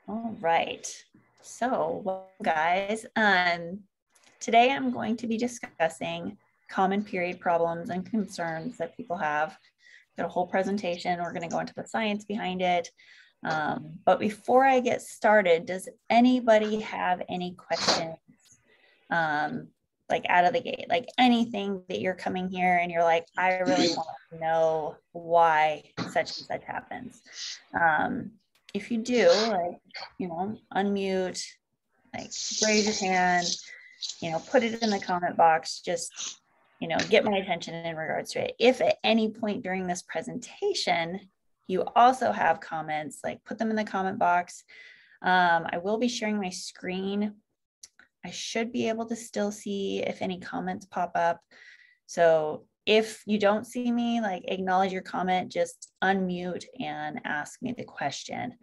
All right. So, well, guys, today I'm going to be discussing common period problems and concerns that people have. Got a whole presentation. We're going to go into the science behind it. But before I get started, does anybody have any questions? Like out of the gate, like anything that you're coming here and you're like, I really want to know why such and such happens. Um, if you do, like, unmute, like raise your hand, put it in the comment box, just, get my attention in regards to it. If at any point during this presentation, you also have comments, like put them in the comment box. I will be sharing my screen. I should be able to still see if any comments pop up. So if you don't see me, like acknowledge your comment, just unmute and ask me the question.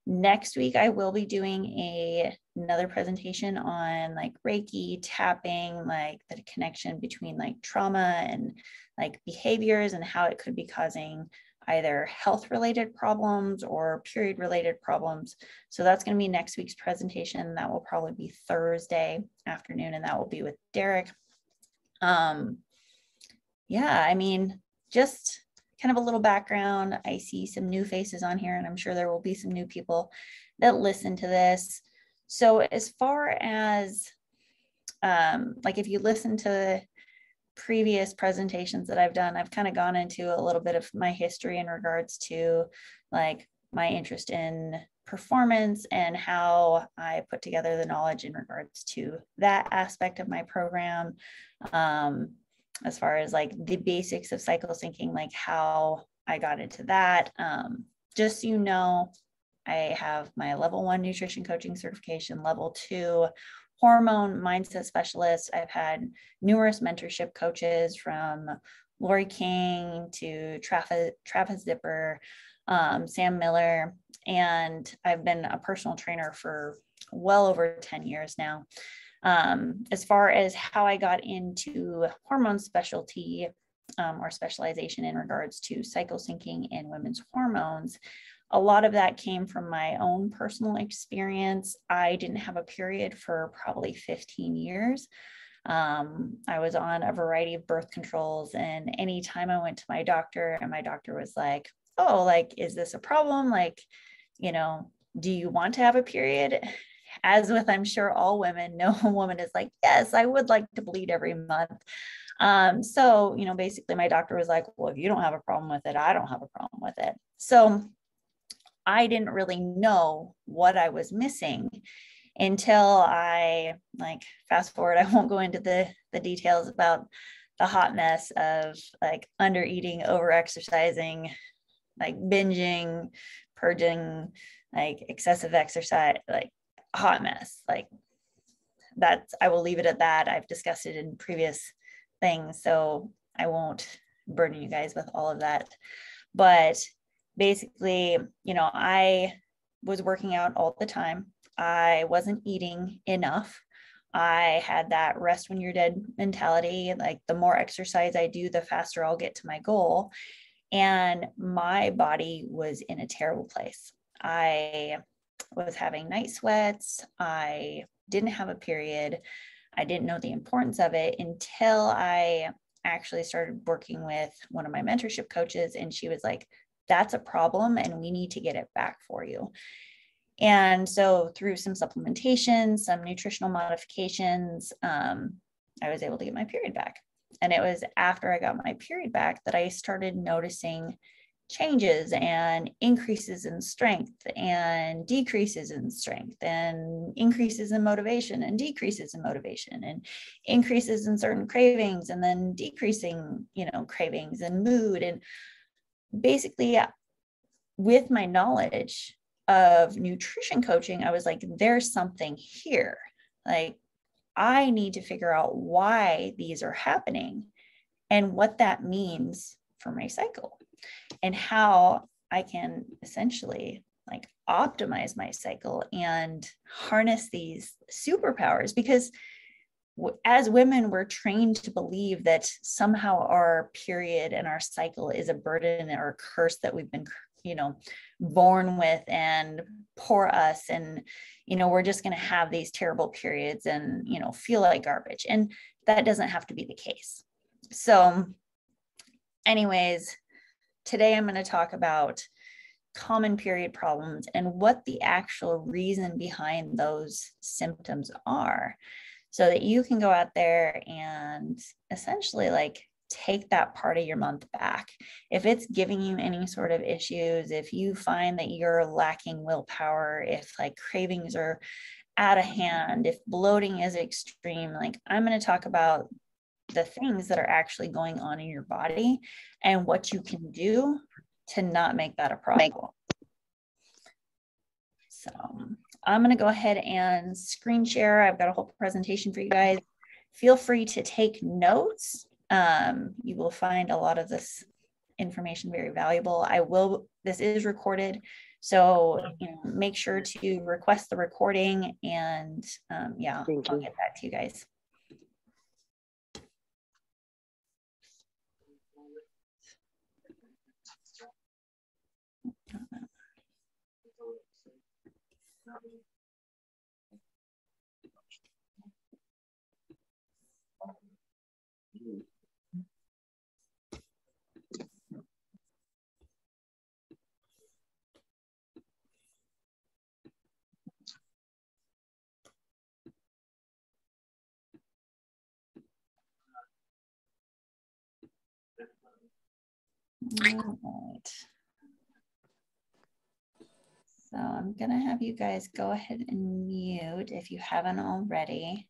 Next week, I will be doing another presentation on like Reiki, tapping, like the connection between like trauma and like behaviors and how it could be causing either health related problems or period related problems. So that's going to be next week's presentation. That will probably be Thursday afternoon, and that will be with Derek. Yeah, I mean, just kind of a little background. I see some new faces on here, and I'm sure there will be some new people that listen to this. So as far as like if you listen to previous presentations that I've done, I've kind of gone into a little bit of my history in regards to like my interest in performance and how I put together the knowledge in regards to that aspect of my program. As far as like the basics of cycle syncing, like how I got into that. Just so you know, I have my level 1 nutrition coaching certification, level 2 hormone mindset specialist. I've had numerous mentorship coaches from Lori King to Travis Zipper, Sam Miller, and I've been a personal trainer for well over 10 years now. As far as how I got into hormone specialty or specialization in regards to cycle syncing and women's hormones, a lot of that came from my own personal experience. I didn't have a period for probably 15 years. I was on a variety of birth controls, and anytime I went to my doctor and my doctor was like, oh, like, is this a problem? Like, do you want to have a period? As with, I'm sure all women, no woman is like, yes, I would like to bleed every month. So, basically my doctor was like, well, if you don't have a problem with it, I don't have a problem with it. So I didn't really know what I was missing until I, like, fast forward, I won't go into the details about the hot mess of like under eating, over exercising, like binging, purging, like excessive exercise, like hot mess. Like that's, I will leave it at that. I've discussed it in previous things, so I won't burden you guys with all of that. But basically, I was working out all the time. I wasn't eating enough. I had that rest when you're dead mentality. Like the more exercise I do, the faster I'll get to my goal. And my body was in a terrible place. I was having night sweats. I didn't have a period. I didn't know the importance of it until I actually started working with one of my mentorship coaches. And she was like, that's a problem and we need to get it back for you. And so through some supplementation, some nutritional modifications, I was able to get my period back. And it was after I got my period back that I started noticing changes and increases in strength and decreases in strength and increases in motivation and decreases in motivation and increases in certain cravings and then decreasing, cravings and mood. And basically, with my knowledge of nutrition coaching, I was like, there's something here. Like, I need to figure out why these are happening and what that means for my cycle and how I can essentially like optimize my cycle and harness these superpowers. Because as women, we're trained to believe that somehow our period and our cycle is a burden or a curse that we've been born with and poor us. And, we're just going to have these terrible periods and, feel like garbage. And that doesn't have to be the case. So anyways, today I'm going to talk about common period problems and what the actual reason behind those symptoms are, so that you can go out there and essentially take that part of your month back. If it's giving you any sort of issues, if you find that you're lacking willpower, if cravings are out of hand, if bloating is extreme, I'm going to talk about the things that are actually going on in your body and what you can do to not make that a problem. So I'm going to go ahead and screen share. I've got a whole presentation for you guys. Feel free to take notes. You will find a lot of this information very valuable. This is recorded, so make sure to request the recording, and yeah, I'll get that to you guys. All right. So I'm going to have you guys go ahead and mute if you haven't already.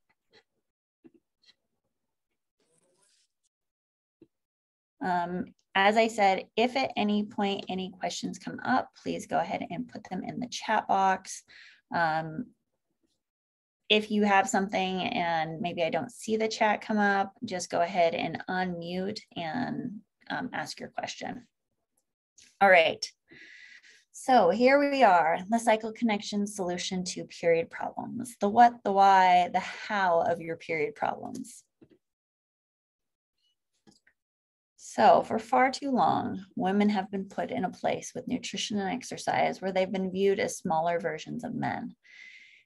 As I said, if at any point any questions come up, please go ahead and put them in the chat box. If you have something and maybe I don't see the chat come up, just go ahead and unmute and ask your question. All right. So here we are, the cycle connection solution to period problems. The what, the why, the how of your period problems. So for far too long, women have been put in a place with nutrition and exercise where they've been viewed as smaller versions of men.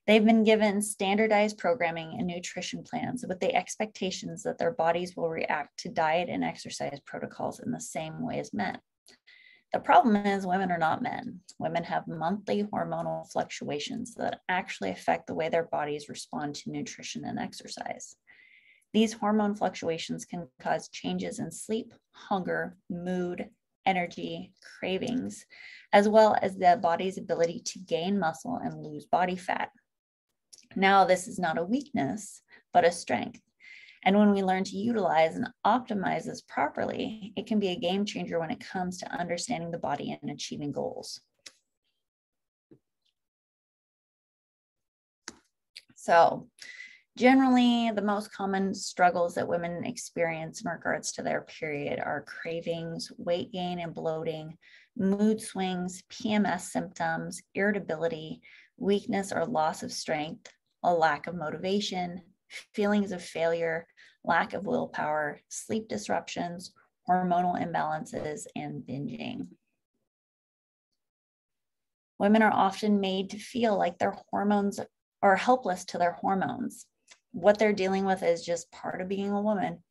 They've been given standardized programming and nutrition plans with the expectations that their bodies will react to diet and exercise protocols in the same way as men. The problem is women are not men. Women have monthly hormonal fluctuations that actually affect the way their bodies respond to nutrition and exercise. These hormone fluctuations can cause changes in sleep, hunger, mood, energy, cravings, as well as the body's ability to gain muscle and lose body fat. Now, this is not a weakness, but a strength. And when we learn to utilize and optimize this properly, it can be a game changer when it comes to understanding the body and achieving goals. So generally, the most common struggles that women experience in regards to their period are cravings, weight gain and bloating, mood swings, PMS symptoms, irritability, weakness or loss of strength, a lack of motivation, feelings of failure, lack of willpower, sleep disruptions, hormonal imbalances, and binging. Women are often made to feel like their hormones are helpless to their hormones. What they're dealing with is just part of being a woman.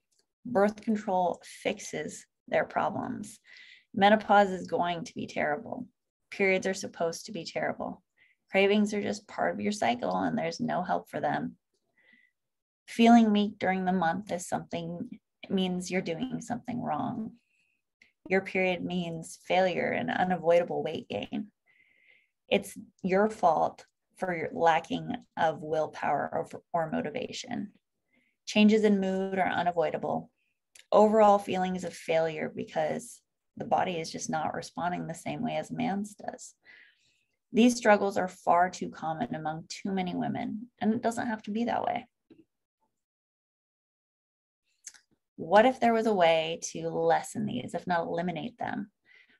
Birth control fixes their problems. Menopause is going to be terrible. Periods are supposed to be terrible. Cravings are just part of your cycle and there's no help for them. Feeling weak during the month is it means you're doing something wrong. Your period means failure and unavoidable weight gain. It's your fault for your lacking of willpower or motivation. Changes in mood are unavoidable. Overall feelings of failure because the body is just not responding the same way as a man's does. These struggles are far too common among too many women, and it doesn't have to be that way. What if there was a way to lessen these, if not eliminate them?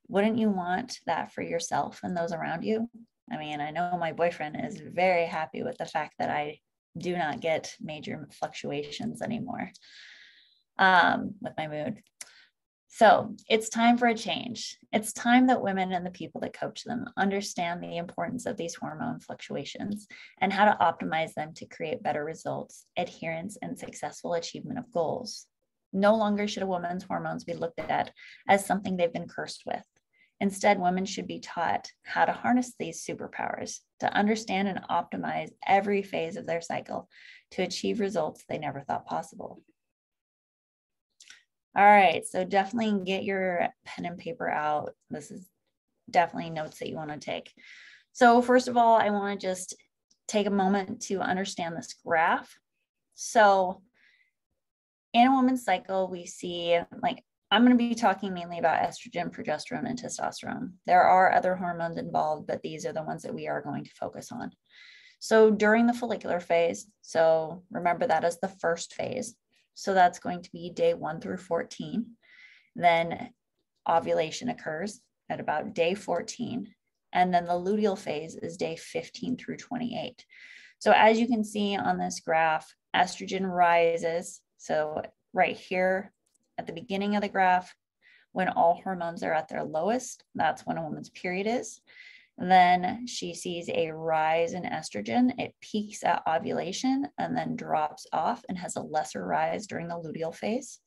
Wouldn't you want that for yourself and those around you? I mean, I know my boyfriend is very happy with the fact that I do not get major fluctuations anymore with my mood. So it's time for a change. It's time that women and the people that coach them understand the importance of these hormone fluctuations and how to optimize them to create better results, adherence, and successful achievement of goals. No longer should a woman's hormones be looked at as something they've been cursed with. Instead, women should be taught how to harness these superpowers, to understand and optimize every phase of their cycle to achieve results they never thought possible. All right, so definitely get your pen and paper out. This is definitely notes that you want to take. So first of all, I want to just take a moment to understand this graph. So in a woman's cycle, we see, like, I'm going to be talking mainly about estrogen, progesterone, and testosterone. There are other hormones involved, but these are the ones that we are going to focus on. So during the follicular phase, so remember that as the first phase. So that's going to be day 1 through 14. Then ovulation occurs at about day 14. And then the luteal phase is day 15 through 28. So as you can see on this graph, estrogen rises. So right here at the beginning of the graph, when all hormones are at their lowest, that's when a woman's period is. Then she sees a rise in estrogen. It peaks at ovulation and then drops off and has a lesser rise during the luteal phase.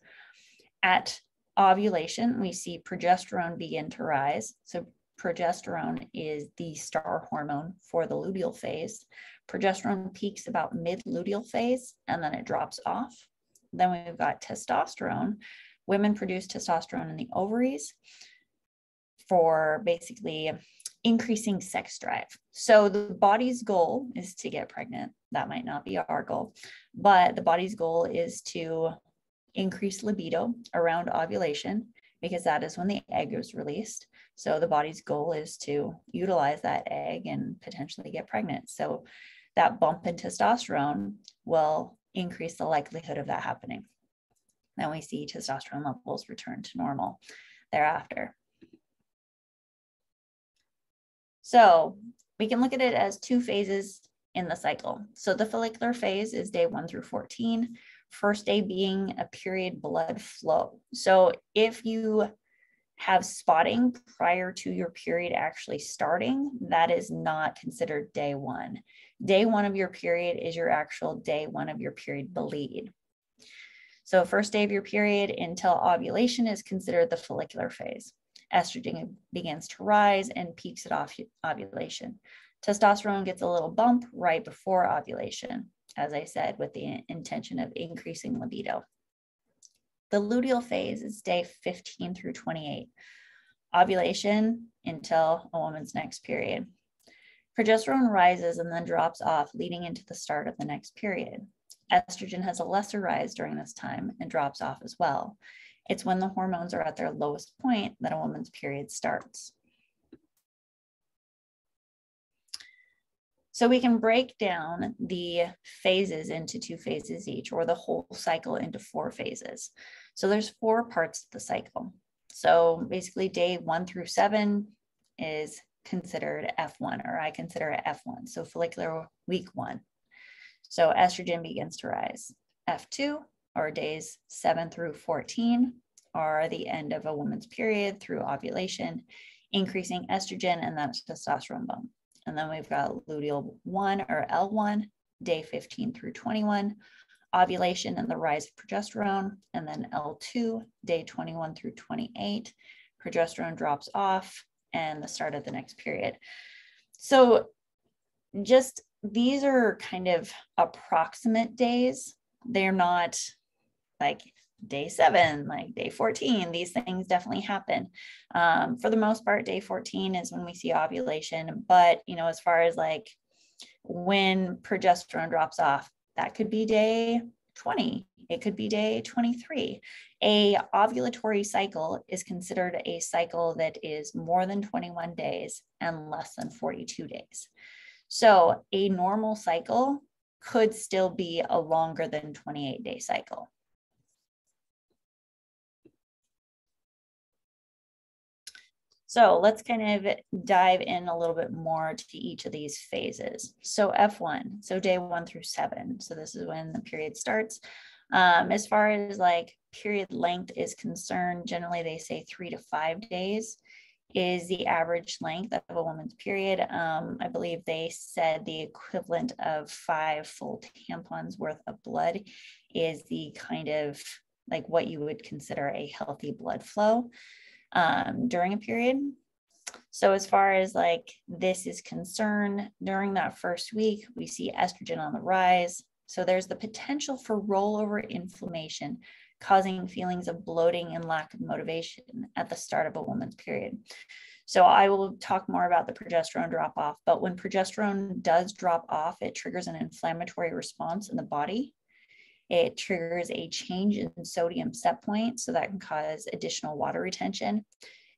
At ovulation, we see progesterone begin to rise. So progesterone is the star hormone for the luteal phase. Progesterone peaks about mid-luteal phase and then it drops off. Then we've got testosterone. Women produce testosterone in the ovaries for basically increasing sex drive. So the body's goal is to get pregnant. That might not be our goal, but the body's goal is to increase libido around ovulation because that is when the egg is released. So the body's goal is to utilize that egg and potentially get pregnant. So that bump in testosterone will increase the likelihood of that happening. Then we see testosterone levels return to normal thereafter. So we can look at it as 2 phases in the cycle. So the follicular phase is day 1 through 14, first day being a period blood flow. So if you have spotting prior to your period actually starting, that is not considered day 1. Day 1 of your period is your actual day 1 of your period bleed. So first day of your period until ovulation is considered the follicular phase. Estrogen begins to rise and peaks at ovulation. Testosterone gets a little bump right before ovulation, as I said, with the intention of increasing libido. The luteal phase is day 15 through 28. Ovulation until a woman's next period. Progesterone rises and then drops off, leading into the start of the next period. Estrogen has a lesser rise during this time and drops off as well. It's when the hormones are at their lowest point that a woman's period starts. So we can break down the phases into 2 phases each, or the whole cycle into 4 phases. So there's 4 parts of the cycle. So basically day 1 through 7 is considered F1, or I consider it F1. So follicular week 1. So estrogen begins to rise. F2, or days 7 through 14, are the end of a woman's period through ovulation, increasing estrogen, and that's testosterone bump. And then we've got luteal 1, or L1, day 15 through 21, ovulation and the rise of progesterone. And then L2, day 21 through 28, progesterone drops off and the start of the next period. So just these are kind of approximate days. They're not like day 7, like day 14. These things definitely happen. For the most part, day 14 is when we see ovulation. But, you know, as far as like when progesterone drops off, that could be day 20. It could be day 23. A ovulatory cycle is considered a cycle that is more than 21 days and less than 42 days. So a normal cycle could still be a longer than 28-day cycle. So let's kind of dive in a little bit more to each of these phases. So F1, so day 1 through 7. So this is when the period starts. As far as like period length is concerned, generally they say 3 to 5 days is the average length of a woman's period. I believe they said the equivalent of 5 full tampons worth of blood is the kind of like what you would consider a healthy blood flow during a period. So as far as like this is concerned, during that first week, we see estrogen on the rise. So there's the potential for rollover inflammation, causing feelings of bloating and lack of motivation at the start of a woman's period. So I will talk more about the progesterone drop off, but when progesterone does drop off, it triggers an inflammatory response in the body. It triggers a change in sodium set point, so that can cause additional water retention.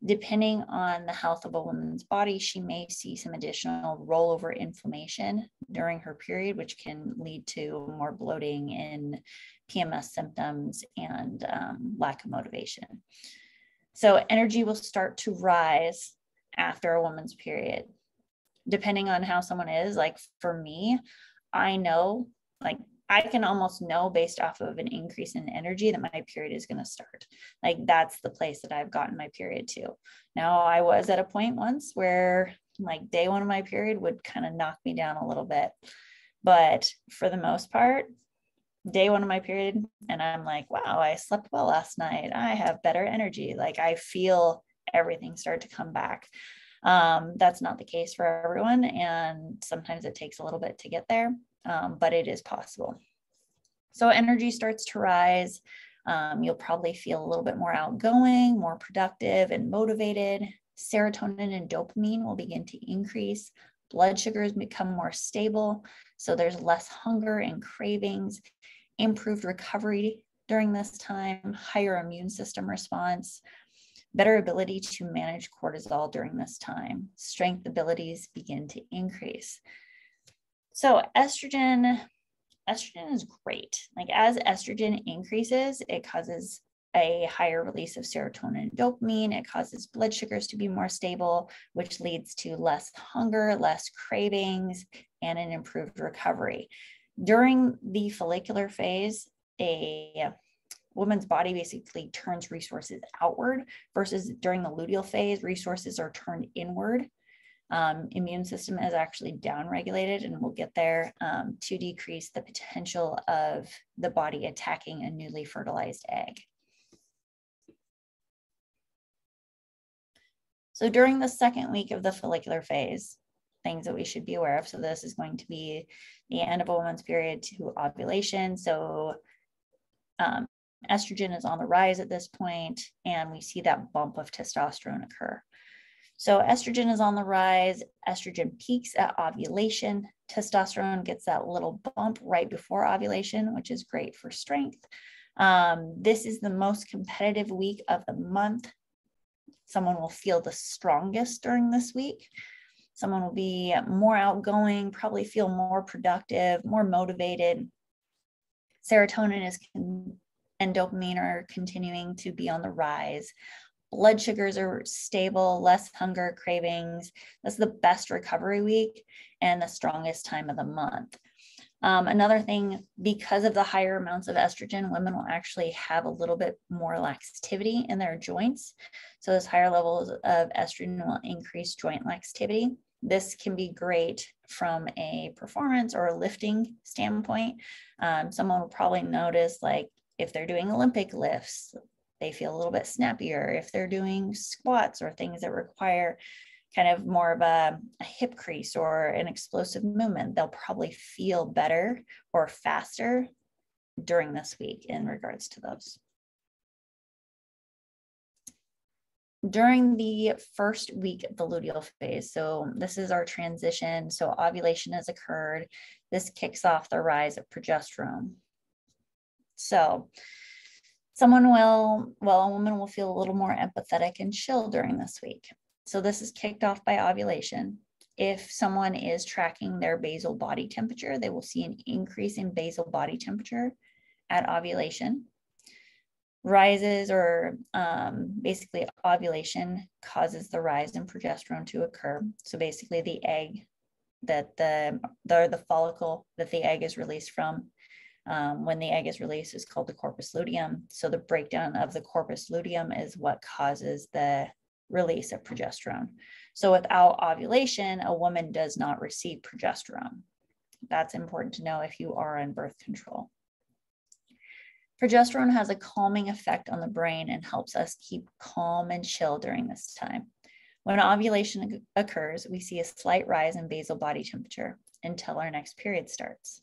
Depending on the health of a woman's body, she may see some additional rollover inflammation during her period, which can lead to more bloating and PMS symptoms and lack of motivation. So energy will start to rise after a woman's period. Depending on how someone is, like for me, I know, like I can almost know based off of an increase in energy that my period is going to start. Like that's the place that I've gotten my period to. Now I was at a point once where like day one of my period would kind of knock me down a little bit. But for the most part, day one of my period, and I'm like, wow, I slept well last night. I have better energy. Like I feel everything start to come back. That's not the case for everyone. And sometimes it takes a little bit to get there. But it is possible. So energy starts to rise. You'll probably feel a little bit more outgoing, more productive and motivated. Serotonin and dopamine will begin to increase. Blood sugars become more stable. So there's less hunger and cravings, improved recovery during this time, higher immune system response, better ability to manage cortisol during this time. Strength abilities begin to increase. So estrogen is great. Like as estrogen increases, it causes a higher release of serotonin and dopamine. It causes blood sugars to be more stable, which leads to less hunger, less cravings, and an improved recovery. During the follicular phase, a woman's body basically turns resources outward versus during the luteal phase, resources are turned inward. Immune system is actually downregulated, and we'll get there to decrease the potential of the body attacking a newly fertilized egg. So during the second week of the follicular phase, things that we should be aware of. So this is going to be the end of a woman's period to ovulation. So estrogen is on the rise at this point, and we see that bump of testosterone occur. So estrogen is on the rise, estrogen peaks at ovulation, testosterone gets that little bump right before ovulation, which is great for strength. This is the most competitive week of the month. Someone will feel the strongest during this week. Someone will be more outgoing, probably feel more productive, more motivated. Serotonin and dopamine are continuing to be on the rise. Blood sugars are stable, less hunger, cravings. That's the best recovery week and the strongest time of the month. Another thing, because of the higher amounts of estrogen, women will actually have a little bit more laxivity in their joints. So those higher levels of estrogen will increase joint laxivity. This can be great from a performance or a lifting standpoint. Someone will probably notice, like if they're doing Olympic lifts, they feel a little bit snappier. If they're doing squats or things that require kind of more of a hip crease or an explosive movement, they'll probably feel better or faster during this week in regards to those. During the first week of the luteal phase, so this is our transition, so ovulation has occurred. This kicks off the rise of progesterone. So a woman will feel a little more empathetic and chill during this week. So this is kicked off by ovulation. If someone is tracking their basal body temperature, they will see an increase in basal body temperature at ovulation. Rises or basically ovulation causes the rise in progesterone to occur. So basically the egg that the follicle that the egg is released from When the egg is released is called the corpus luteum. So the breakdown of the corpus luteum is what causes the release of progesterone. So without ovulation, a woman does not receive progesterone. That's important to know if you are on birth control. Progesterone has a calming effect on the brain and helps us keep calm and chill during this time. When ovulation occurs, we see a slight rise in basal body temperature until our next period starts.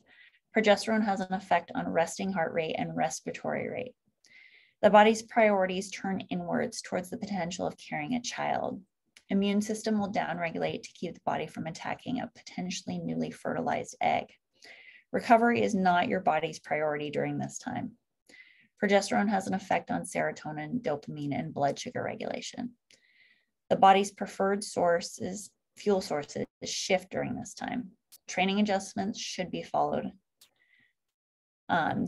Progesterone has an effect on resting heart rate and respiratory rate. The body's priorities turn inwards towards the potential of carrying a child. Immune system will downregulate to keep the body from attacking a potentially newly fertilized egg. Recovery is not your body's priority during this time. Progesterone has an effect on serotonin, dopamine, and blood sugar regulation. The body's preferred fuel sources shift during this time. Training adjustments should be followed.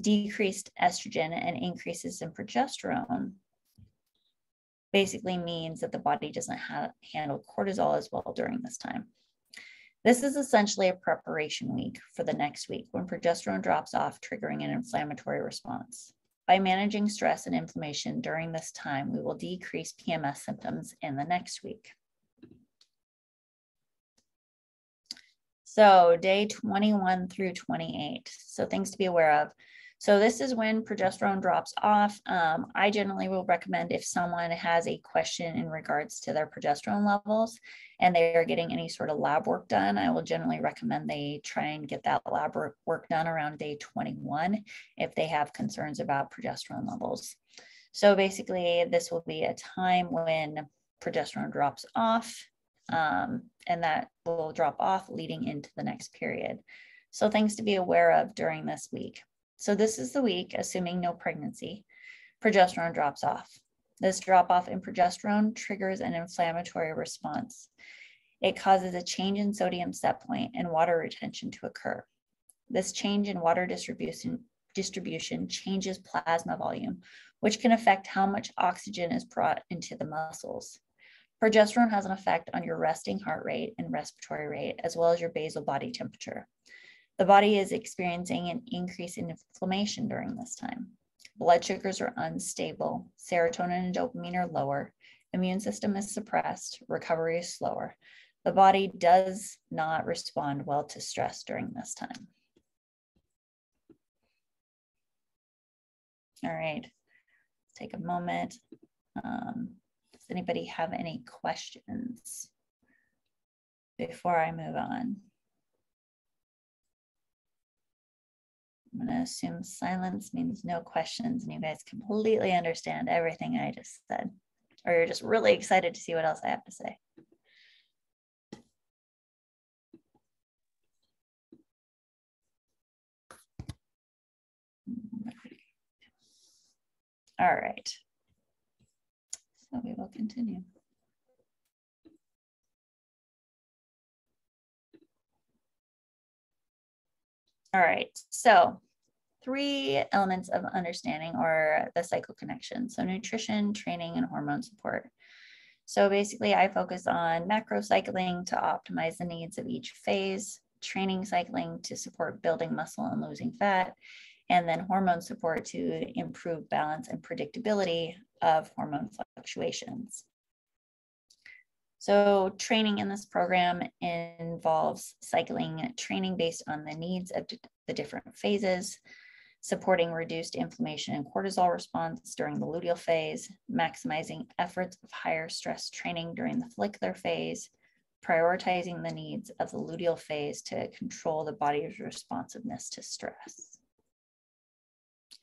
Decreased estrogen and increases in progesterone basically means that the body doesn't handle cortisol as well during this time. This is essentially a preparation week for the next week when progesterone drops off, triggering an inflammatory response. By managing stress and inflammation during this time, we will decrease PMS symptoms in the next week. So day 21 through 28. So things to be aware of. So this is when progesterone drops off. I generally will recommend if someone has a question in regards to their progesterone levels and they are getting any sort of lab work done, I will generally recommend they try and get that lab work done around day 21 if they have concerns about progesterone levels. So basically, this will be a time when progesterone drops off, and that will drop off leading into the next period. So things to be aware of during this week. So this is the week, assuming no pregnancy, progesterone drops off. This drop off in progesterone triggers an inflammatory response. It causes a change in sodium set point and water retention to occur. This change in water distribution changes plasma volume, which can affect how much oxygen is brought into the muscles. Progesterone has an effect on your resting heart rate and respiratory rate, as well as your basal body temperature. The body is experiencing an increase in inflammation during this time. Blood sugars are unstable, serotonin and dopamine are lower, immune system is suppressed, recovery is slower. The body does not respond well to stress during this time. All right, take a moment. Does anybody have any questions before I move on? I'm going to assume silence means no questions and you guys completely understand everything I just said, or you're just really excited to see what else I have to say. All right, so we will continue. All right, so 3 elements of understanding or the cycle connection. So nutrition, training, and hormone support. So basically I focus on macro cycling to optimize the needs of each phase, training cycling to support building muscle and losing fat, and then hormone support to improve balance and predictability of hormone fluctuations. So training in this program involves cycling training based on the needs of the different phases, supporting reduced inflammation and cortisol response during the luteal phase, maximizing efforts of higher stress training during the follicular phase, prioritizing the needs of the luteal phase to control the body's responsiveness to stress.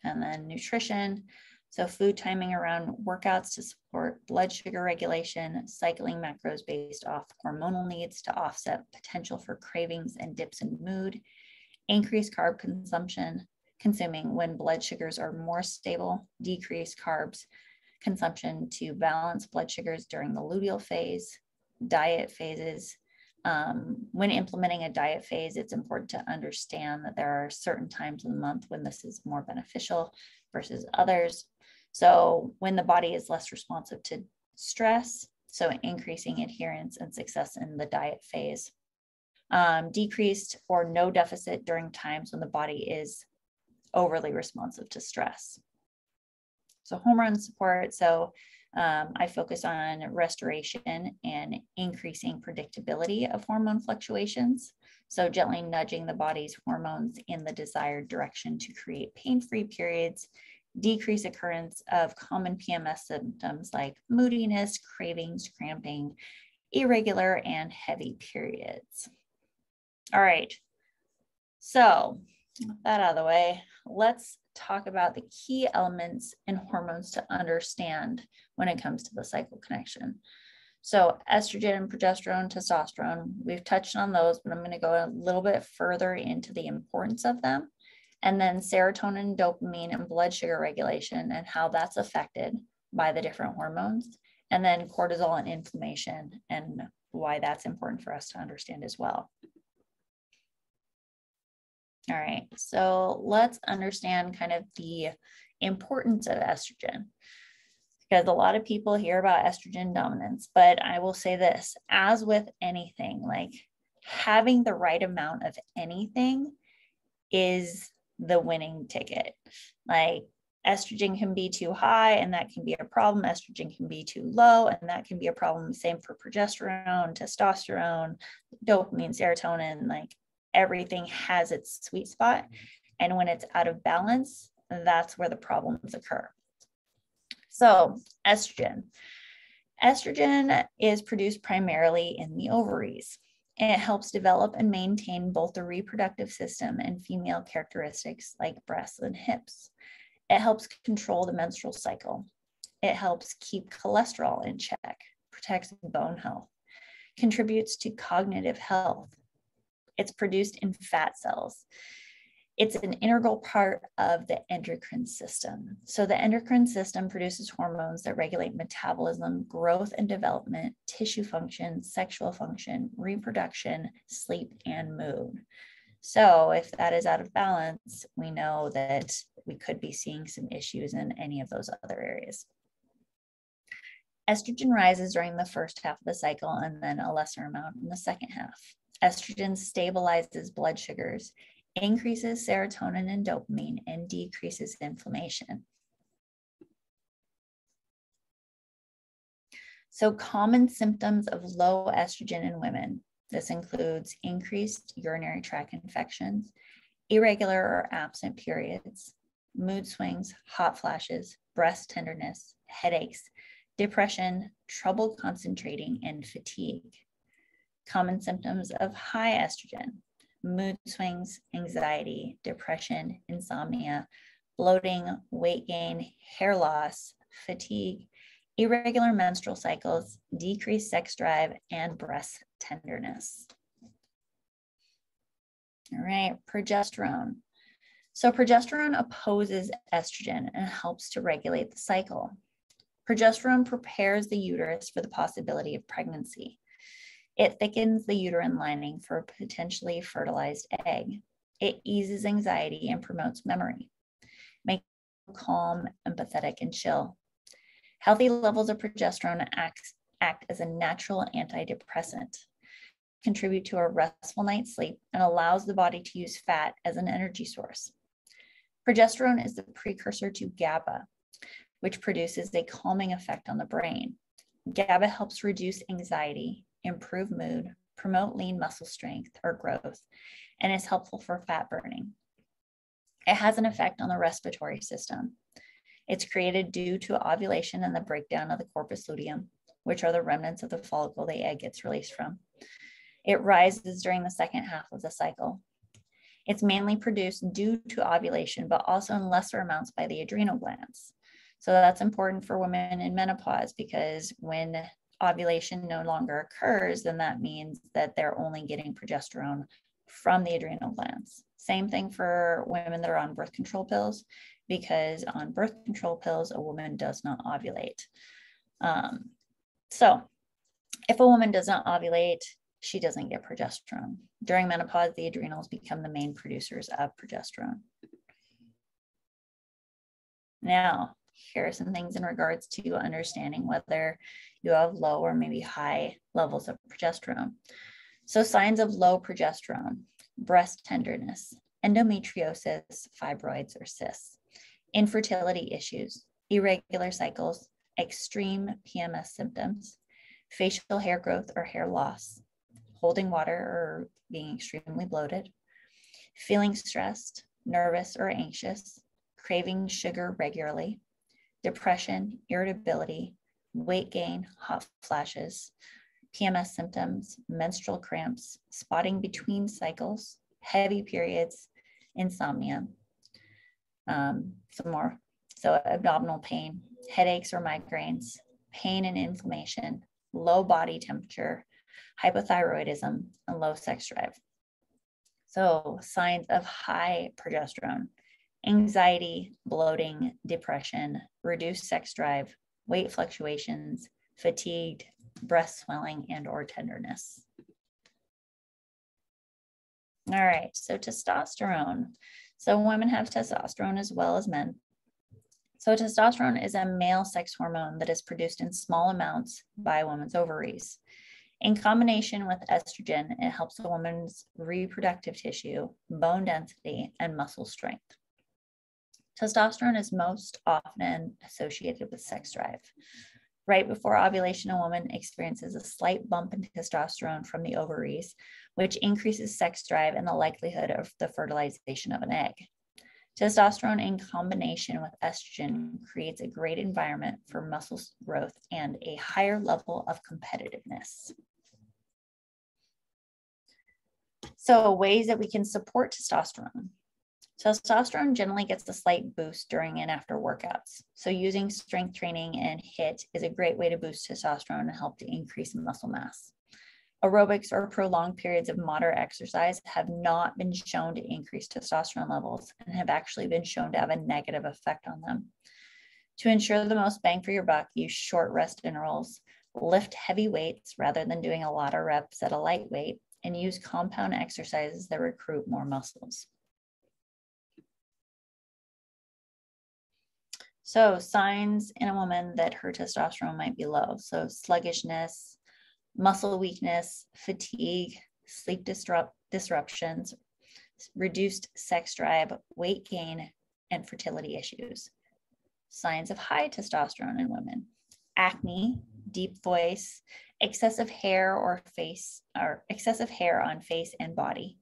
And then nutrition. So food timing around workouts to support blood sugar regulation, cycling macros based off hormonal needs to offset potential for cravings and dips in mood, increase carb consuming when blood sugars are more stable, decrease carbs consumption to balance blood sugars during the luteal phase, diet phases. When implementing a diet phase, it's important to understand that there are certain times in the month when this is more beneficial versus others. So when the body is less responsive to stress, so increasing adherence and success in the diet phase. Decreased or no deficit during times when the body is overly responsive to stress. So hormone support. So I focus on restoration and increasing predictability of hormone fluctuations. So gently nudging the body's hormones in the desired direction to create pain-free periods, decrease occurrence of common PMS symptoms like moodiness, cravings, cramping, irregular and heavy periods. All right, so with that out of the way, let's talk about the key elements in hormones to understand when it comes to the cycle connection. So estrogen and progesterone, testosterone, we've touched on those, but I'm going to go a little bit further into the importance of them. And then serotonin, dopamine, and blood sugar regulation and how that's affected by the different hormones. And then cortisol and inflammation and why that's important for us to understand as well. All right, so let's understand kind of the importance of estrogen, because a lot of people hear about estrogen dominance, but I will say this, as with anything, like having the right amount of anything is the winning ticket. Like estrogen can be too high and that can be a problem. Estrogen can be too low and that can be a problem. Same for progesterone, testosterone, dopamine, serotonin, like everything has its sweet spot. And when it's out of balance, that's where the problems occur. So estrogen. Estrogen is produced primarily in the ovaries. And it helps develop and maintain both the reproductive system and female characteristics like breasts and hips. It helps control the menstrual cycle. It helps keep cholesterol in check, protects bone health, contributes to cognitive health. It's produced in fat cells. It's an integral part of the endocrine system. So the endocrine system produces hormones that regulate metabolism, growth and development, tissue function, sexual function, reproduction, sleep, and mood. So if that is out of balance, we know that we could be seeing some issues in any of those other areas. Estrogen rises during the first half of the cycle and then a lesser amount in the second half. Estrogen stabilizes blood sugars, increases serotonin and dopamine, and decreases inflammation. So common symptoms of low estrogen in women. This includes increased urinary tract infections, irregular or absent periods, mood swings, hot flashes, breast tenderness, headaches, depression, trouble concentrating, and fatigue. Common symptoms of high estrogen: mood swings, anxiety, depression, insomnia, bloating, weight gain, hair loss, fatigue, irregular menstrual cycles, decreased sex drive, and breast tenderness. All right, progesterone. So progesterone opposes estrogen and helps to regulate the cycle. Progesterone prepares the uterus for the possibility of pregnancy. It thickens the uterine lining for a potentially fertilized egg. It eases anxiety and promotes memory, makes you calm, empathetic, and chill. Healthy levels of progesterone act as a natural antidepressant, contribute to a restful night's sleep, and allows the body to use fat as an energy source. Progesterone is the precursor to GABA, which produces a calming effect on the brain. GABA helps reduce anxiety, improve mood, promote lean muscle strength or growth, and is helpful for fat burning. It has an effect on the respiratory system. It's created due to ovulation and the breakdown of the corpus luteum, which are the remnants of the follicle the egg gets released from. It rises during the second half of the cycle. It's mainly produced due to ovulation, but also in lesser amounts by the adrenal glands. So that's important for women in menopause, because when ovulation no longer occurs, then that means that they're only getting progesterone from the adrenal glands. Same thing for women that are on birth control pills, because on birth control pills, a woman does not ovulate. So if a woman does not ovulate, she doesn't get progesterone. During menopause, the adrenals become the main producers of progesterone. Now, here are some things in regards to understanding whether you have low or maybe high levels of progesterone. So signs of low progesterone: breast tenderness, endometriosis, fibroids, or cysts, infertility issues, irregular cycles, extreme PMS symptoms, facial hair growth or hair loss, holding water or being extremely bloated, feeling stressed, nervous, or anxious, craving sugar regularly, depression, irritability, weight gain, hot flashes, PMS symptoms, menstrual cramps, spotting between cycles, heavy periods, insomnia, some more. So abdominal pain, headaches or migraines, pain and inflammation, low body temperature, hypothyroidism, and low sex drive. So signs of high progesterone, anxiety, bloating, depression, reduced sex drive, weight fluctuations, fatigued, breast swelling, and or tenderness. All right, so testosterone. So women have testosterone as well as men. So testosterone is a male sex hormone that is produced in small amounts by a woman's ovaries. In combination with estrogen, it helps a woman's reproductive tissue, bone density, and muscle strength. Testosterone is most often associated with sex drive. Right before ovulation, a woman experiences a slight bump in testosterone from the ovaries, which increases sex drive and the likelihood of the fertilization of an egg. Testosterone in combination with estrogen creates a great environment for muscle growth and a higher level of competitiveness. So ways that we can support testosterone. Testosterone generally gets a slight boost during and after workouts. So using strength training and HIIT is a great way to boost testosterone and help to increase muscle mass. Aerobics or prolonged periods of moderate exercise have not been shown to increase testosterone levels and have actually been shown to have a negative effect on them. To ensure the most bang for your buck, use short rest intervals, lift heavy weights rather than doing a lot of reps at a light weight, and use compound exercises that recruit more muscles. So signs in a woman that her testosterone might be low. So sluggishness, muscle weakness, fatigue, sleep disruptions, reduced sex drive, weight gain, and fertility issues. Signs of high testosterone in women: acne, deep voice, excessive hair on face and body,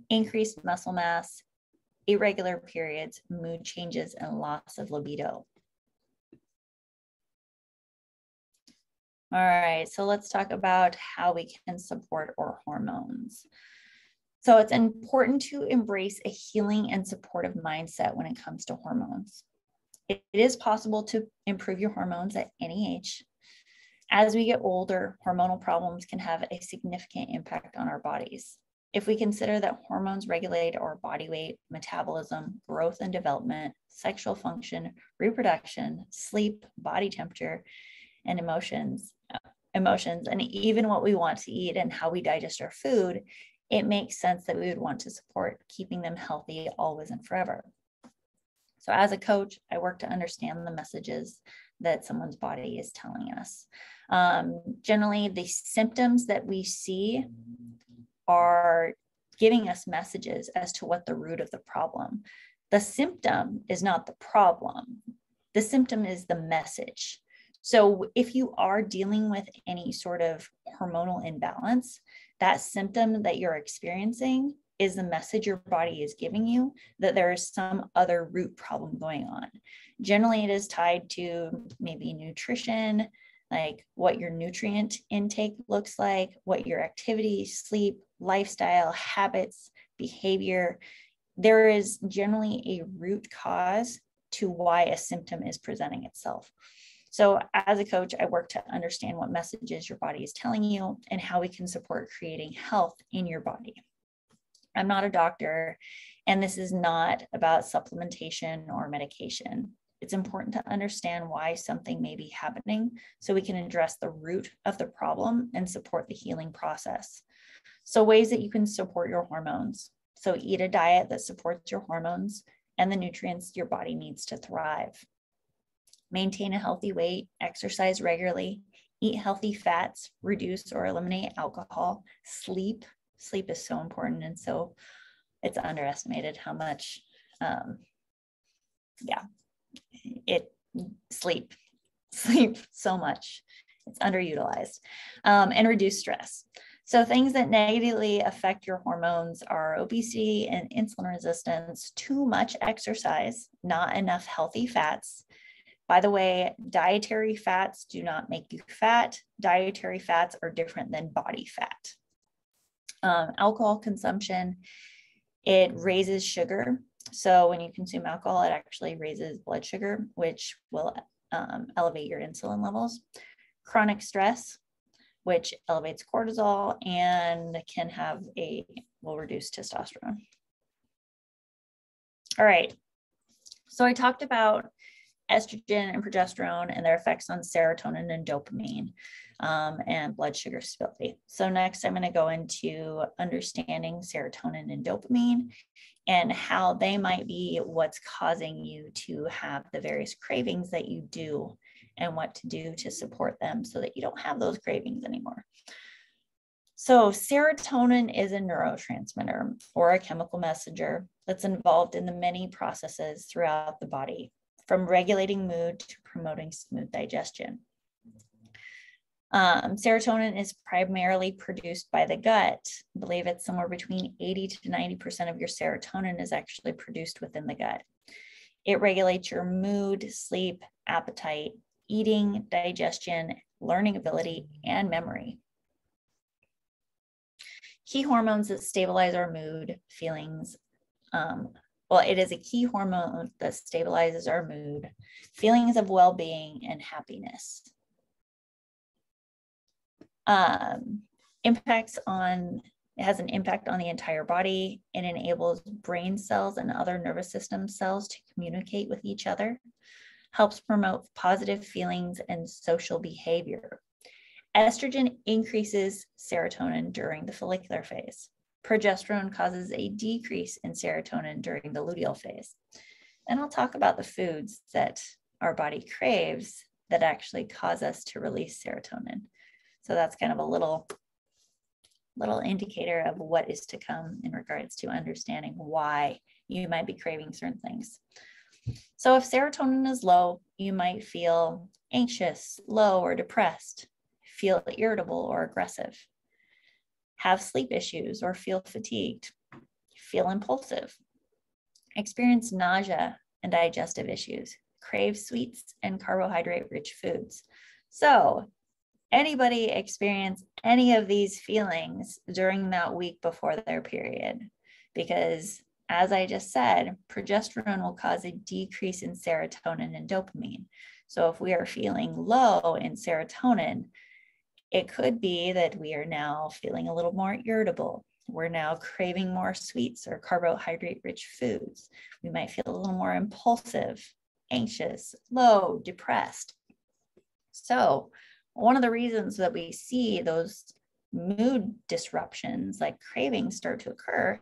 increased muscle mass, irregular periods, mood changes, and loss of libido. All right, so let's talk about how we can support our hormones. So it's important to embrace a healing and supportive mindset when it comes to hormones. It is possible to improve your hormones at any age. As we get older, hormonal problems can have a significant impact on our bodies. If we consider that hormones regulate our body weight, metabolism, growth and development, sexual function, reproduction, sleep, body temperature, and emotions, and even what we want to eat and how we digest our food, it makes sense that we would want to support keeping them healthy always and forever. So as a coach, I work to understand the messages that someone's body is telling us. Generally, the symptoms that we see are giving us messages as to what the root of the problem. The symptom is not the problem. The symptom is the message. So if you are dealing with any sort of hormonal imbalance, that symptom that you're experiencing is the message your body is giving you that there is some other root problem going on. Generally, it is tied to maybe nutrition, like what your nutrient intake looks like, what your activity, sleep, lifestyle, habits, behavior. There is generally a root cause to why a symptom is presenting itself. So as a coach, I work to understand what messages your body is telling you and how we can support creating health in your body. I'm not a doctor, and this is not about supplementation or medication. It's important to understand why something may be happening so we can address the root of the problem and support the healing process. So ways that you can support your hormones. So eat a diet that supports your hormones and the nutrients your body needs to thrive. Maintain a healthy weight, exercise regularly, eat healthy fats, reduce or eliminate alcohol, sleep. Sleep is so important and so it's underestimated how much, sleep so much. It's underutilized, and reduce stress. So things that negatively affect your hormones are obesity and insulin resistance, too much exercise, not enough healthy fats. By the way, dietary fats do not make you fat. Dietary fats are different than body fat. Alcohol consumption, it raises sugar. So when you consume alcohol, it actually raises blood sugar, which will elevate your insulin levels. Chronic stress, which elevates cortisol and will reduce testosterone. All right. So I talked about estrogen and progesterone and their effects on serotonin and dopamine, and blood sugar stability. So next I'm going to go into understanding serotonin and dopamine and how they might be what's causing you to have the various cravings that you do and what to do to support them so that you don't have those cravings anymore. So serotonin is a neurotransmitter or a chemical messenger that's involved in the many processes throughout the body, from regulating mood to promoting smooth digestion. Serotonin is primarily produced by the gut. I believe it's somewhere between 80 to 90% of your serotonin is actually produced within the gut. It regulates your mood, sleep, appetite, eating, digestion, learning ability, and memory. Key hormones that stabilize our mood, feelings. It is a key hormone that stabilizes our mood, feelings of well-being, and happiness. It has an impact on the entire body. It enables brain cells and other nervous system cells to communicate with each other, helps promote positive feelings and social behavior. Estrogen increases serotonin during the follicular phase. Progesterone causes a decrease in serotonin during the luteal phase. And I'll talk about the foods that our body craves that actually cause us to release serotonin. So that's kind of a little indicator of what is to come in regards to understanding why you might be craving certain things. So if serotonin is low, you might feel anxious, low, or depressed, feel irritable or aggressive, have sleep issues or feel fatigued, feel impulsive, experience nausea and digestive issues, crave sweets and carbohydrate-rich foods. So anybody experience any of these feelings during that week before their period? Because as I just said, progesterone will cause a decrease in serotonin and dopamine. So if we are feeling low in serotonin, it could be that we are now feeling a little more irritable. We're now craving more sweets or carbohydrate-rich foods. We might feel a little more impulsive, anxious, low, depressed. So one of the reasons that we see those mood disruptions like cravings start to occur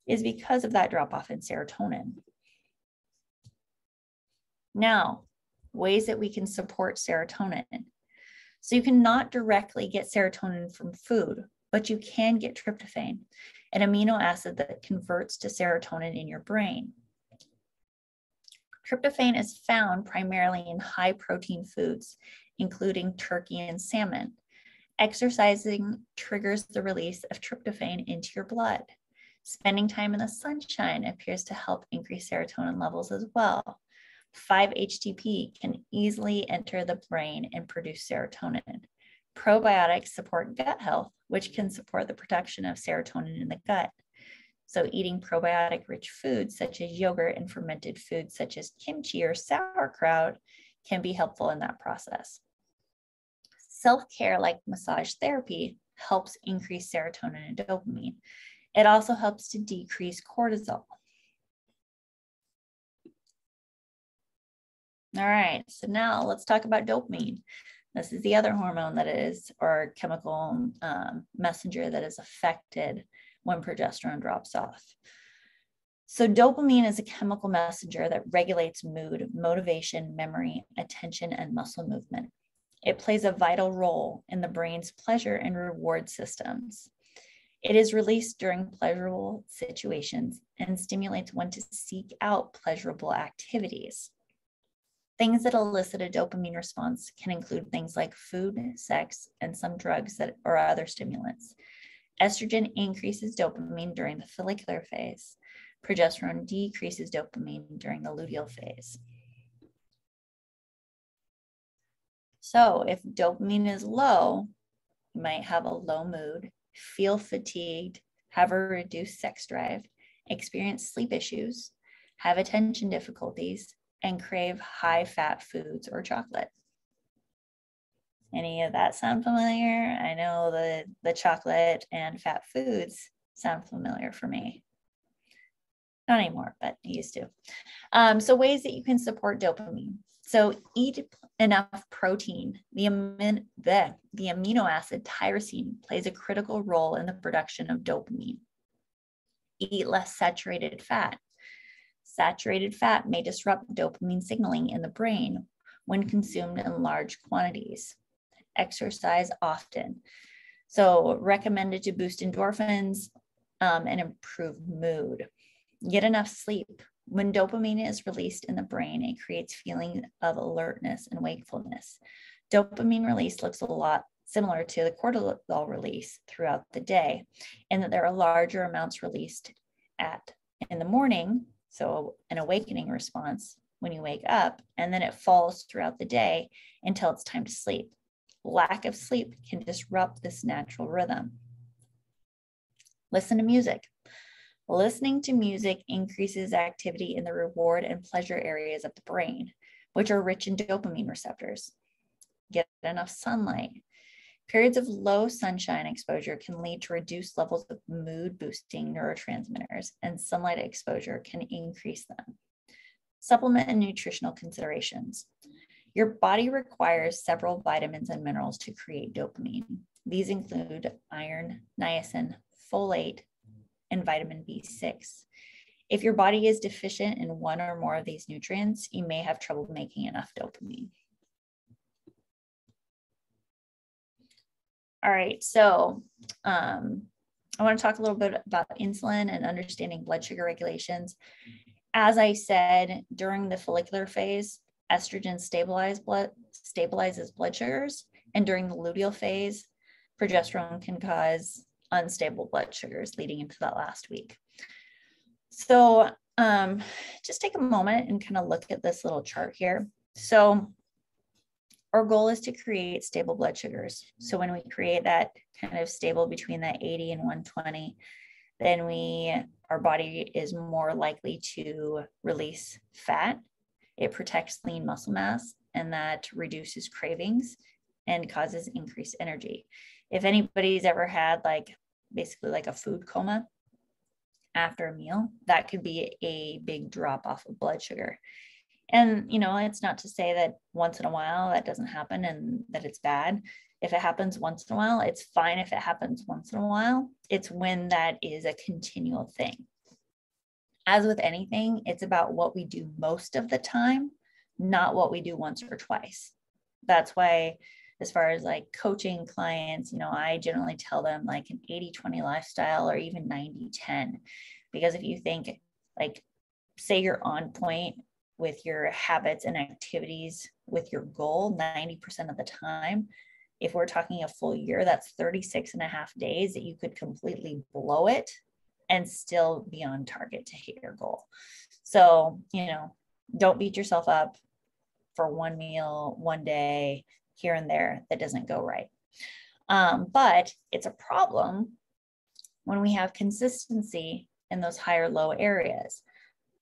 is because of that drop-off in serotonin. Now, ways that we can support serotonin. So you cannot directly get serotonin from food, but you can get tryptophan, an amino acid that converts to serotonin in your brain. Tryptophan is found primarily in high protein foods, including turkey and salmon. Exercising triggers the release of tryptophan into your blood. Spending time in the sunshine appears to help increase serotonin levels as well. 5-HTP can easily enter the brain and produce serotonin. Probiotics support gut health, which can support the production of serotonin in the gut. So eating probiotic-rich foods such as yogurt and fermented foods such as kimchi or sauerkraut can be helpful in that process. Self-care like massage therapy helps increase serotonin and dopamine. It also helps to decrease cortisol. All right, so now let's talk about dopamine. This is the other hormone that is, or chemical messenger that is affected when progesterone drops off. So dopamine is a chemical messenger that regulates mood, motivation, memory, attention, and muscle movement. It plays a vital role in the brain's pleasure and reward systems. It is released during pleasurable situations and stimulates one to seek out pleasurable activities. Things that elicit a dopamine response can include things like food, sex, and some drugs or other stimulants. Estrogen increases dopamine during the follicular phase. Progesterone decreases dopamine during the luteal phase. So if dopamine is low, you might have a low mood, feel fatigued, have a reduced sex drive, experience sleep issues, have attention difficulties, and crave high-fat foods or chocolate. Any of that sound familiar? I know the chocolate and fat foods sound familiar for me. Not anymore, but I used to. So ways that you can support dopamine. So eat enough protein. The amino acid tyrosine plays a critical role in the production of dopamine. Eat less saturated fat. Saturated fat may disrupt dopamine signaling in the brain when consumed in large quantities. Exercise often. So recommended to boost endorphins and improve mood. Get enough sleep. When dopamine is released in the brain, it creates feelings of alertness and wakefulness. Dopamine release looks a lot similar to the cortisol release throughout the day, in that there are larger amounts released in the morning, so an awakening response when you wake up, and then it falls throughout the day until it's time to sleep. Lack of sleep can disrupt this natural rhythm. Listen to music. Listening to music increases activity in the reward and pleasure areas of the brain, which are rich in dopamine receptors. Get enough sunlight. Periods of low sunshine exposure can lead to reduced levels of mood-boosting neurotransmitters, and sunlight exposure can increase them. Supplement and nutritional considerations. Your body requires several vitamins and minerals to create dopamine. These include iron, niacin, folate, and vitamin B6. If your body is deficient in one or more of these nutrients, you may have trouble making enough dopamine. All right, so I want to talk a little bit about insulin and understanding blood sugar regulations. As I said, during the follicular phase, estrogen stabilizes blood sugars, and during the luteal phase, progesterone can cause unstable blood sugars leading into that last week. So just take a moment and kind of look at this little chart here. So our goal is to create stable blood sugars. So when we create that kind of stable between that 80 and 120, then our body is more likely to release fat. It protects lean muscle mass, and that reduces cravings and causes increased energy. If anybody's ever had basically like a food coma after a meal, that could be a big drop off of blood sugar. And, it's not to say that once in a while that doesn't happen and that it's bad. If it happens once in a while, it's fine. If it happens once in a while, it's when that is a continual thing. As with anything, it's about what we do most of the time, not what we do once or twice. That's why, as far as coaching clients, I generally tell them an 80-20 lifestyle or even 90-10. Because if you think, say you're on point with your habits and activities with your goal 90% of the time, if we're talking a full year, that's 36.5 days that you could completely blow it and still be on target to hit your goal. So, don't beat yourself up for one meal, one day, here and there that doesn't go right. But it's a problem when we have consistency in those higher low areas.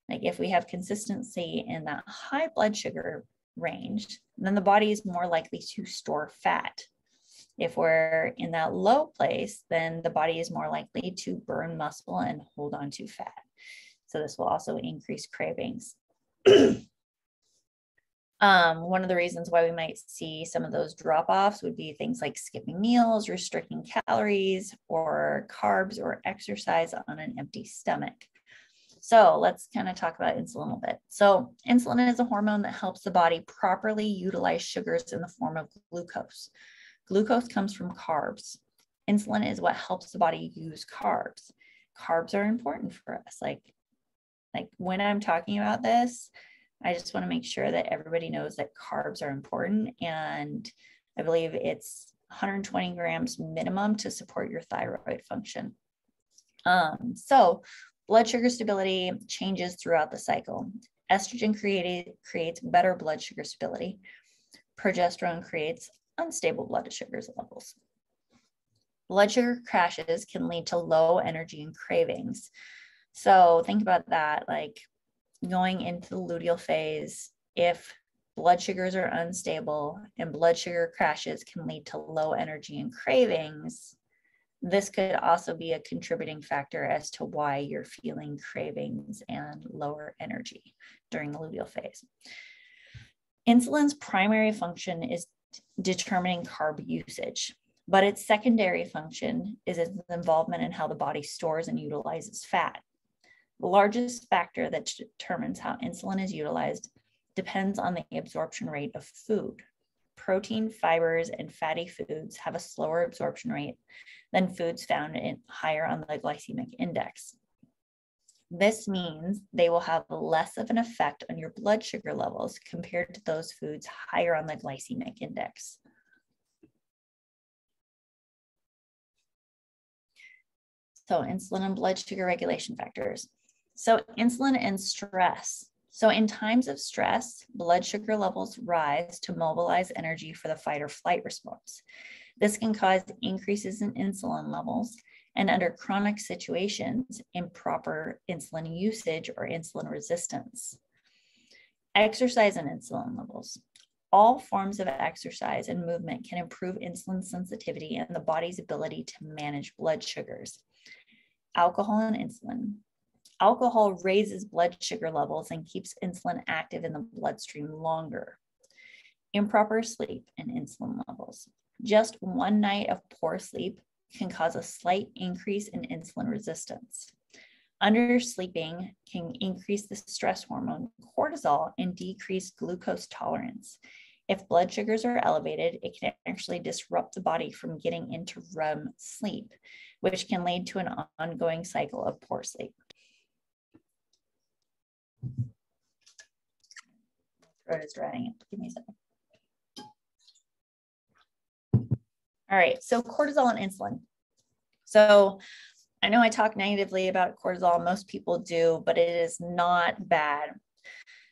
If we have consistency in that high blood sugar range, then the body is more likely to store fat. If we're in that low place, then the body is more likely to burn muscle and hold on to fat. So this will also increase cravings. One of the reasons why we might see some of those drop-offs would be things like skipping meals, restricting calories or carbs, or exercise on an empty stomach. So let's kind of talk about insulin a little bit. So insulin is a hormone that helps the body properly utilize sugars in the form of glucose. Glucose comes from carbs, Insulin is what helps the body use carbs. Carbs are important for us. Like when I'm talking about this, I just want to make sure that everybody knows that carbs are important. And I believe it's 120 grams minimum to support your thyroid function. So blood sugar stability changes throughout the cycle. Estrogen creates better blood sugar stability. Progesterone creates unstable blood sugar levels. Blood sugar crashes can lead to low energy and cravings. So think about that, like going into the luteal phase, if blood sugars are unstable and blood sugar crashes can lead to low energy and cravings, this could also be a contributing factor as to why you're feeling cravings and lower energy during the luteal phase. Insulin's primary function is determining carb usage, but its secondary function is its involvement in how the body stores and utilizes fat. The largest factor that determines how insulin is utilized depends on the absorption rate of food. Protein, fibers, and fatty foods have a slower absorption rate than foods found higher on the glycemic index. This means they will have less of an effect on your blood sugar levels compared to those foods higher on the glycemic index. So insulin and blood sugar regulation factors. So insulin and stress. So in times of stress, blood sugar levels rise to mobilize energy for the fight or flight response. This can cause increases in insulin levels, and under chronic situations, improper insulin usage or insulin resistance. Exercise and insulin levels. All forms of exercise and movement can improve insulin sensitivity and the body's ability to manage blood sugars. Alcohol and insulin. Alcohol raises blood sugar levels and keeps insulin active in the bloodstream longer. Improper sleep and insulin levels. Just one night of poor sleep can cause a slight increase in insulin resistance. Undersleeping can increase the stress hormone cortisol and decrease glucose tolerance. If blood sugars are elevated, it can actually disrupt the body from getting into REM sleep, which can lead to an ongoing cycle of poor sleep. My throat is drying. Give me a second. All right, so cortisol and insulin. So I know I talk negatively about cortisol, most people do, but it is not bad.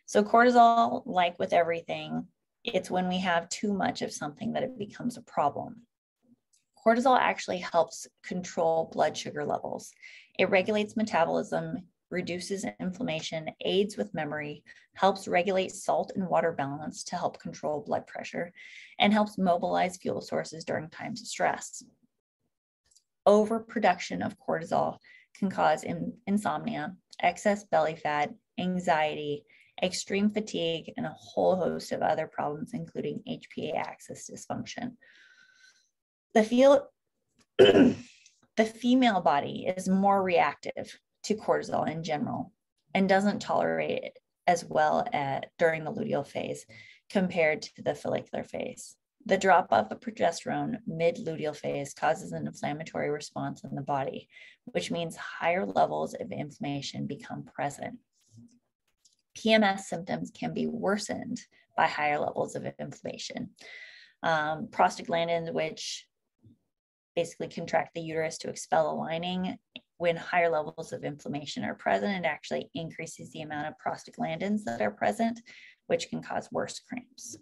So cortisol, like with everything, it's when we have too much of something that it becomes a problem. Cortisol actually helps control blood sugar levels. It regulates metabolism, reduces inflammation, aids with memory, helps regulate salt and water balance to help control blood pressure, and helps mobilize fuel sources during times of stress. Overproduction of cortisol can cause insomnia, excess belly fat, anxiety, extreme fatigue, and a whole host of other problems, including HPA axis dysfunction. The female body is more reactive to cortisol in general and doesn't tolerate it as well during the luteal phase compared to the follicular phase. The drop-off of progesterone mid-luteal phase causes an inflammatory response in the body, which means higher levels of inflammation become present. PMS symptoms can be worsened by higher levels of inflammation. Prostaglandins, which basically contract the uterus to expel a lining, when higher levels of inflammation are present, it actually increases the amount of prostaglandins that are present, which can cause worse cramps.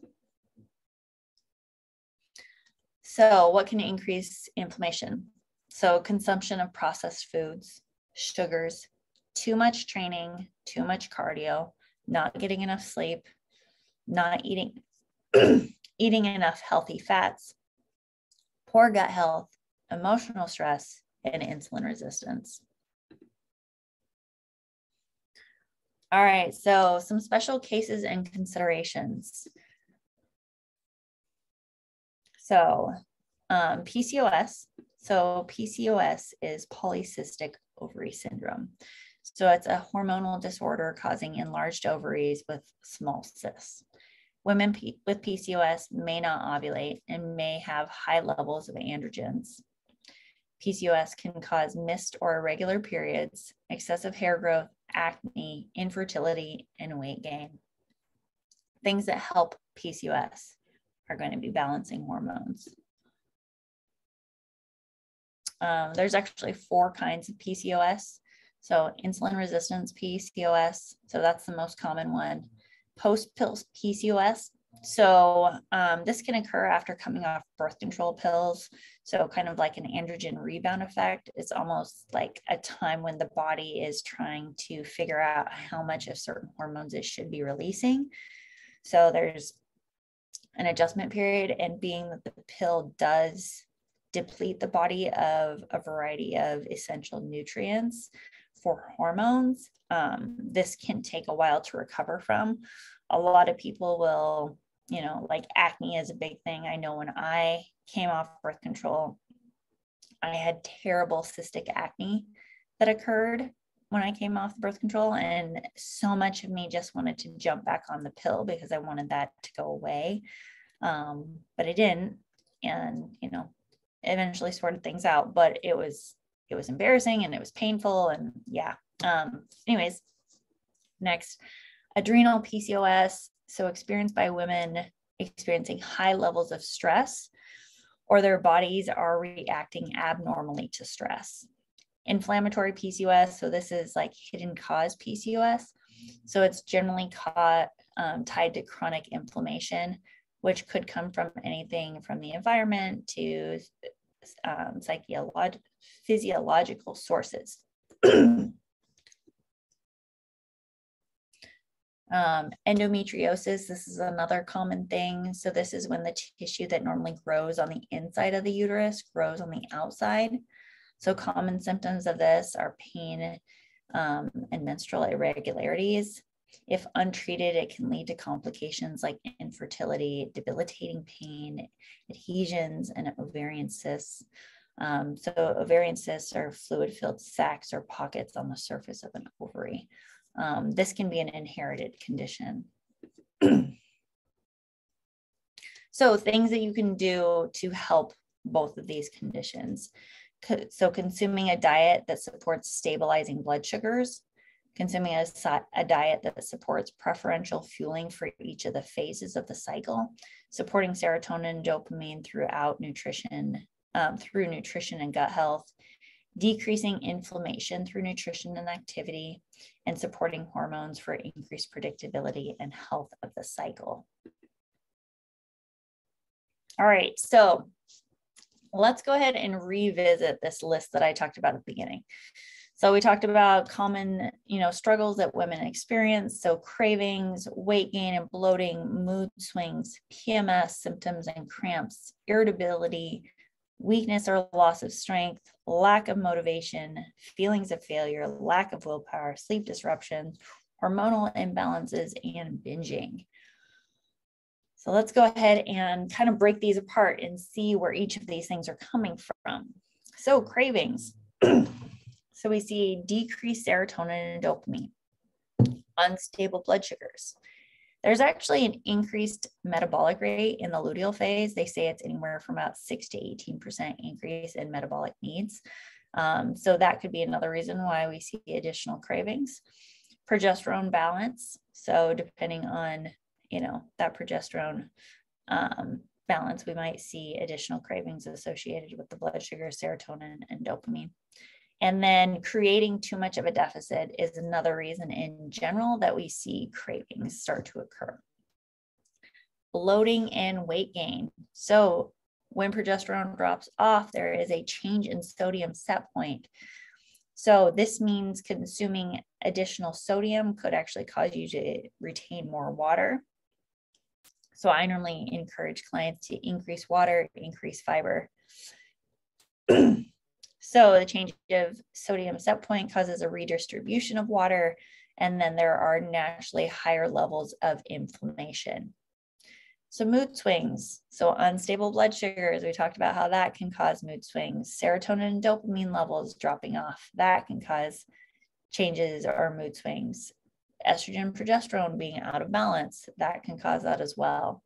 So what can increase inflammation? So consumption of processed foods, sugars, too much training, too much cardio, not getting enough sleep, not eating, eating enough healthy fats, poor gut health, emotional stress, and insulin resistance. All right, so some special cases and considerations. So PCOS. So PCOS is polycystic ovary syndrome. So it's a hormonal disorder causing enlarged ovaries with small cysts. Women with PCOS may not ovulate and may have high levels of androgens. PCOS can cause missed or irregular periods, excessive hair growth, acne, infertility, and weight gain. Things that help PCOS are going to be balancing hormones. There's actually 4 kinds of PCOS. So insulin resistance PCOS, so that's the most common one. Post-pill PCOS, so this can occur after coming off birth control pills. So kind of like an androgen rebound effect. It's almost like a time when the body is trying to figure out how much of certain hormones it should be releasing. So there's an adjustment period, and being that the pill does deplete the body of a variety of essential nutrients for hormones, this can take a while to recover from. A lot of people will, like acne is a big thing. I know when I came off birth control, I had terrible cystic acne that occurred when I came off birth control, and so much of me just wanted to jump back on the pill because I wanted that to go away, but it didn't, and eventually sorted things out. But it was embarrassing and it was painful, and yeah. Anyways, next, adrenal PCOS, so experienced by women experiencing high levels of stress, or their bodies are reacting abnormally to stress. Inflammatory PCOS, so this is like hidden cause PCOS. So it's generally tied to chronic inflammation, which could come from anything from the environment to physiological sources. Endometriosis, this is another common thing. So this is when the tissue that normally grows on the inside of the uterus grows on the outside. So common symptoms of this are pain and menstrual irregularities. If untreated, it can lead to complications like infertility, debilitating pain, adhesions, and ovarian cysts. So ovarian cysts are fluid-filled sacs or pockets on the surface of an ovary. This can be an inherited condition. So things that you can do to help both of these conditions. So consuming a diet that supports stabilizing blood sugars, consuming a diet that supports preferential fueling for each of the phases of the cycle, supporting serotonin and dopamine throughout nutrition, through nutrition and gut health, decreasing inflammation through nutrition and activity, and supporting hormones for increased predictability and health of the cycle. All right, so let's go ahead and revisit this list that I talked about at the beginning. So we talked about common, struggles that women experience. So cravings, weight gain and bloating, mood swings, PMS symptoms and cramps, irritability, weakness or loss of strength, lack of motivation, feelings of failure, lack of willpower, sleep disruptions, hormonal imbalances, and binging. So let's go ahead and kind of break these apart and see where each of these things are coming from. So cravings. So we see decreased serotonin and dopamine, unstable blood sugars. There's actually an increased metabolic rate in the luteal phase. They say it's anywhere from about 6 to 18% increase in metabolic needs. So that could be another reason why we see additional cravings. Progesterone balance. So depending on, that progesterone balance, we might see additional cravings associated with the blood sugar, serotonin, and dopamine. And then creating too much of a deficit is another reason in general that we see cravings start to occur. Bloating and weight gain. So when progesterone drops off, there is a change in sodium set point. So this means consuming additional sodium could actually cause you to retain more water. So I normally encourage clients to increase water, increase fiber. So the change of sodium set point causes a redistribution of water, and then there are naturally higher levels of inflammation. So mood swings. So unstable blood sugars, we talked about how that can cause mood swings. Serotonin and dopamine levels dropping off, that can cause changes or mood swings. Estrogen, progesterone being out of balance, that can cause that as well.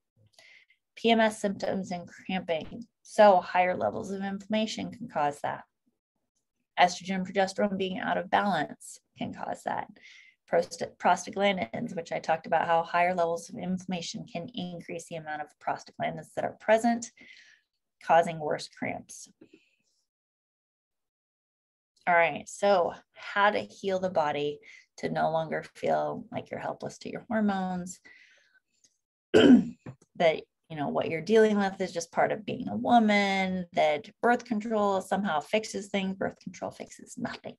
PMS symptoms and cramping. So higher levels of inflammation can cause that. Estrogen and progesterone being out of balance can cause that. Prostaglandins, which I talked about how higher levels of inflammation can increase the amount of prostaglandins that are present, causing worse cramps. All right, so how to heal the body to no longer feel like you're helpless to your hormones, that what you're dealing with is just part of being a woman, that birth control somehow fixes things. Birth control fixes nothing.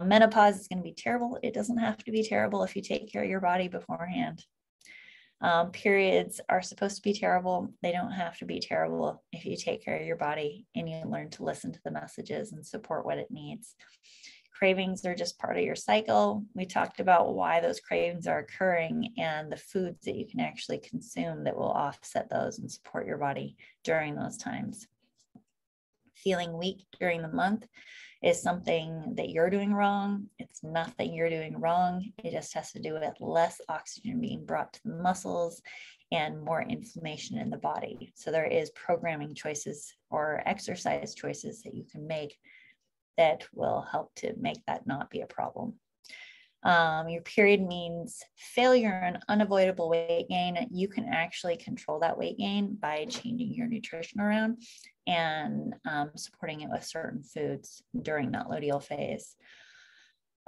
Menopause is going to be terrible. It doesn't have to be terrible if you take care of your body beforehand. Periods are supposed to be terrible. They don't have to be terrible if you take care of your body and you learn to listen to the messages and support what it needs. Cravings are just part of your cycle. We talked about why those cravings are occurring and the foods that you can actually consume that will offset those and support your body during those times. Feeling weak during the month is something that you're doing wrong. It's nothing you're doing wrong. It just has to do with less oxygen being brought to the muscles and more inflammation in the body. So there is programming choices or exercise choices that you can make that will help to make that not be a problem. Your period means failure and unavoidable weight gain. You can actually control that weight gain by changing your nutrition around and supporting it with certain foods during that luteal phase.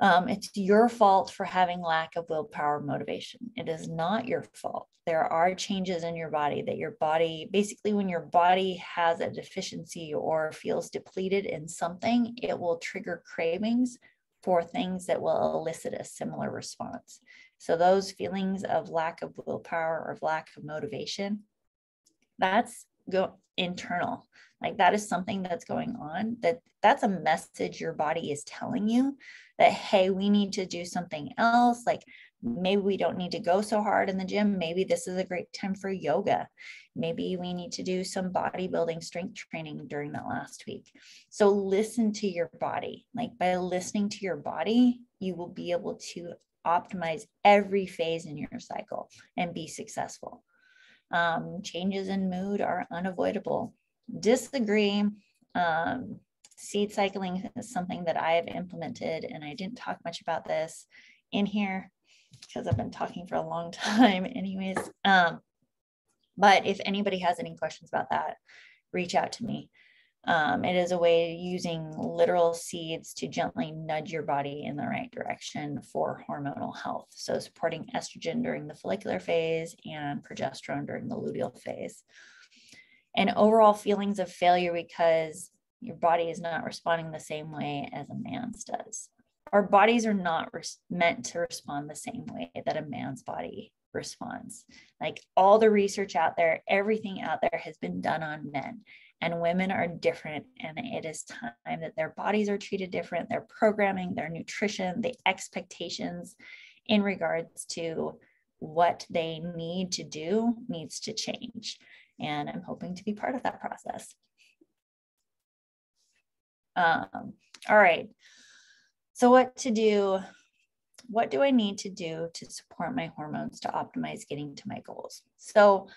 It's your fault for having lack of willpower motivation. It is not your fault. There are changes in your body that your body, basically when your body has a deficiency or feels depleted in something, it will trigger cravings for things that will elicit a similar response. So those feelings of lack of willpower or lack of motivation, that's internal. Like that is something that's going on, that's a message your body is telling you that, hey, we need to do something else. Like maybe we don't need to go so hard in the gym. Maybe this is a great time for yoga. Maybe we need to do some bodybuilding strength training during that last week. So listen to your body. Like by listening to your body, you will be able to optimize every phase in your cycle and be successful. Changes in mood are unavoidable. Disagree. Seed cycling is something that I have implemented, and I didn't talk much about this in here because I've been talking for a long time anyways. But if anybody has any questions about that, reach out to me. It is a way using literal seeds to gently nudge your body in the right direction for hormonal health. So supporting estrogen during the follicular phase and progesterone during the luteal phase. And overall feelings of failure because your body is not responding the same way as a man's does. Our bodies are not meant to respond the same way that a man's body responds. Like all the research out there, everything out there has been done on men. And women are different, and it is time that their bodies are treated different. Their programming, their nutrition, the expectations in regards to what they need to do needs to change. And I'm hoping to be part of that process. All right. So what to do? What do I need to do to support my hormones to optimize getting to my goals? So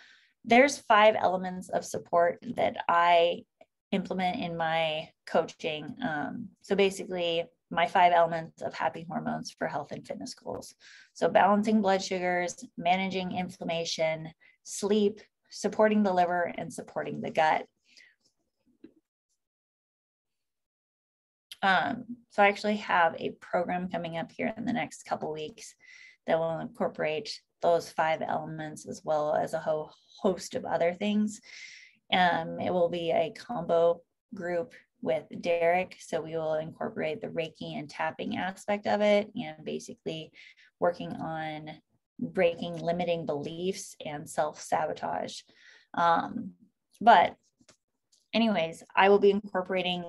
there's 5 elements of support that I implement in my coaching. So basically my 5 elements of happy hormones for health and fitness goals. So balancing blood sugars, managing inflammation, sleep, supporting the liver, and supporting the gut. So I actually have a program coming up here in the next couple weeks that will incorporate those 5 elements as well as a whole host of other things. It will be a combo group with Derek. So we will incorporate the Reiki and tapping aspect of it and basically working on breaking limiting beliefs and self-sabotage. But anyways, I will be incorporating